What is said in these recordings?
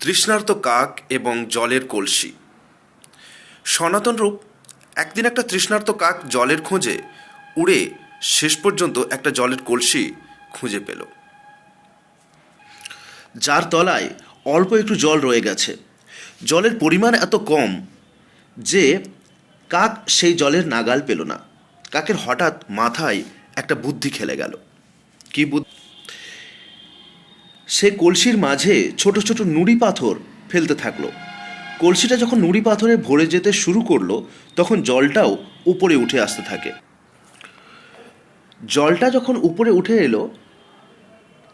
তৃষ্ণার্ত কাক এবং জলের কলসি। সনাতন রূপ একদিন একটা তৃষ্ণার্ত কাক জলের খোঁজে উড়ে শেষ পর্যন্ত একটা জলের কলসি খুঁজে পেল, যার তলায় অল্প একটু জল রয়ে গেছে। জলের পরিমাণ এত কম যে কাক সেই জলের নাগাল পেল না। কাকের হঠাৎ মাথায় একটা বুদ্ধি খেলে গেল। কি বুদ্ধি? সে কলসির মাঝে ছোট ছোট নুড়ি পাথর ফেলতে থাকলো। কলসিটা যখন নুড়ি পাথরে ভরে যেতে শুরু করলো, তখন জলটাও উপরে উঠে আসতে থাকে। জলটা যখন উপরে উঠে এলো,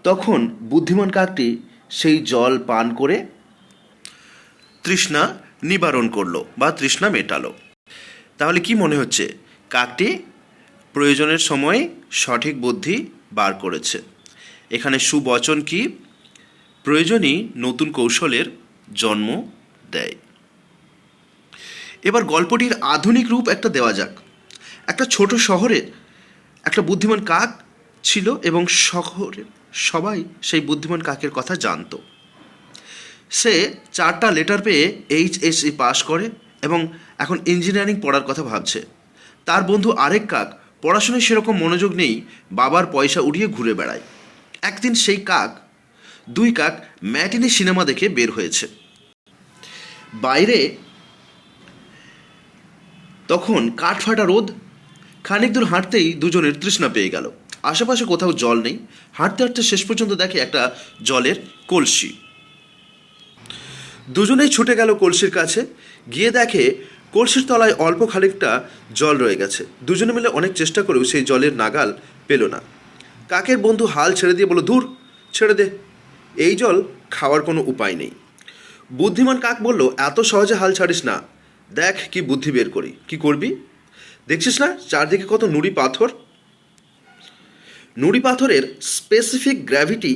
তখন বুদ্ধিমান কাকটি সেই জল পান করে তৃষ্ণা নিবারণ করলো বা তৃষ্ণা মেটালো। তাহলে কি মনে হচ্ছে? কাকটি প্রয়োজনের সময় সঠিক বুদ্ধি বার করেছে। এখানে সুবচন কি? প্রয়োজনই নতুন কৌশলের জন্ম দেয়। এবার গল্পটির আধুনিক রূপ একটা দেওয়া যাক। একটা ছোট শহরে একটা বুদ্ধিমান কাক ছিল এবং শহরের সবাই সেই বুদ্ধিমান কাকের কথা জানতো। সে 4টা লেটার পেয়ে HSC পাস করে এবং এখন ইঞ্জিনিয়ারিং পড়ার কথা ভাবছে। তার বন্ধু আরেক কাক পড়াশোনায় সেরকম মনোযোগ নেই, বাবার পয়সা উড়িয়ে ঘুরে বেড়ায়। একদিন সেই দুই কাক ম্যাটিনি সিনেমা দেখে বের হয়েছে। বাইরে তখন কাঠফাটা রোদ। খানিক দূর হাঁটতেই দুজনের তৃষ্ণা পেয়ে গেল। আশেপাশে কোথাও জল নেই। হাঁটতে হাঁটতে শেষ পর্যন্ত দেখে একটা জলের কলসি। দুজনেই ছুটে গেল কলসির কাছে। গিয়ে দেখে কলসির তলায় অল্প খানিকটা জল রয়ে গেছে। দুজনে মিলে অনেক চেষ্টা করেও সেই জলের নাগাল পেল না। কাকের বন্ধু হাল ছেড়ে দিয়ে বলল, ধুর, ছেড়ে দে, এই জল খাওয়ার কোনো উপায় নেই। বুদ্ধিমান কাক বলল, এত সহজে হাল ছাড়িস না, দেখ কি বুদ্ধি বের করি। কি করবি? দেখছিস না চারদিকে কত নুড়ি পাথর? নুড়ি পাথরের স্পেসিফিক গ্র্যাভিটি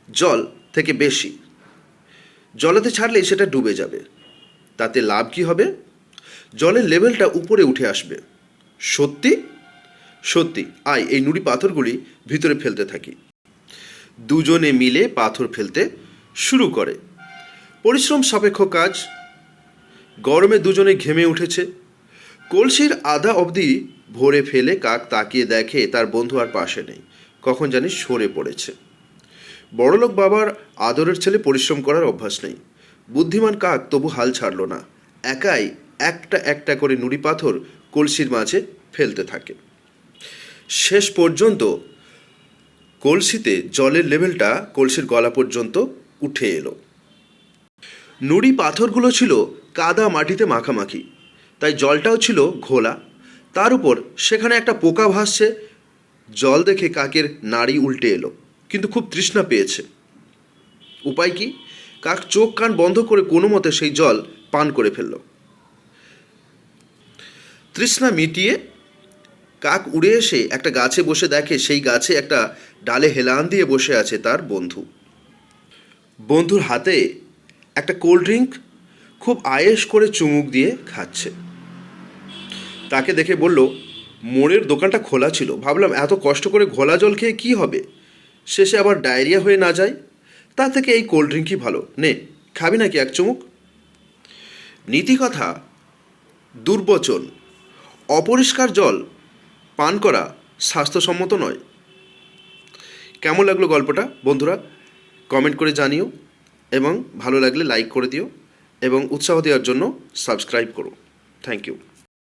জল থেকে বেশি। জলেতে ছাড়লেই সেটা ডুবে যাবে। তাতে লাভ কি হবে? জলের লেভেলটা উপরে উঠে আসবে। সত্যি? সত্যি। আয় এই নুড়ি পাথরগুলি ভিতরে ফেলতে থাকি। দুজনে মিলে পাথর ফেলতে শুরু করে। পরিশ্রম সাপেক্ষ কাজ। গরমে দুজনে ঘেমে উঠেছে। কলসির আধা অবধি ভরে ফেলে কাক তাকিয়ে দেখে তার বন্ধু আর পাশে নেই। কখন জানি সরে পড়েছে। বড়লোক বাবার আদরের ছেলে, পরিশ্রম করার অভ্যাস নেই। বুদ্ধিমান কাক তবু হাল ছাড়ল না। একাই একটা একটা করে নুড়ি পাথর কলসির মাঝে ফেলতে থাকে। শেষ পর্যন্ত কলসিতে জলের লেভেলটা কলসির গলা পর্যন্ত উঠে এলো। নুড়ি পাথরগুলো ছিল কাদা মাটিতে মাখামাখি, তাই জলটাও ছিল ঘোলা। তার উপর সেখানে একটা পোকা ভাসছে। জল দেখে কাকের নাড়ি উল্টে এলো, কিন্তু খুব তৃষ্ণা পেয়েছে। উপায় কি? কাক চোখ কান বন্ধ করে কোনো মতে সেই জল পান করে ফেলল। তৃষ্ণা মিটিয়ে কাক উড়ে এসে একটা গাছে বসে দেখে সেই গাছে একটা ডালে হেলান দিয়ে বসে আছে তার বন্ধু। বন্ধুর হাতে একটা কোল্ড ড্রিঙ্ক খুব আয়েশ করে চুমুক দিয়ে খাচ্ছে। তাকে দেখে বলল, মোড়ের দোকানটা খোলা ছিল, ভাবলাম এত কষ্ট করে ঘোলা জল খেয়ে কী হবে, শেষে আবার ডায়রিয়া হয়ে না যায়, তা থেকে এই কোল্ড ড্রিঙ্কই ভালো, নে খাবি নাকি এক চুমুক? নীতিকথা, দুর্বচন, অপরিষ্কার জল পান করা স্বাস্থ্যসম্মত নয়। কেমন লাগলো গল্পটা বন্ধুরা? কমেন্ট করে জানিও এবং ভালো লাগলে লাইক করে দিও এবং উৎসাহ দেওয়ার জন্য সাবস্ক্রাইব করো। Thank you.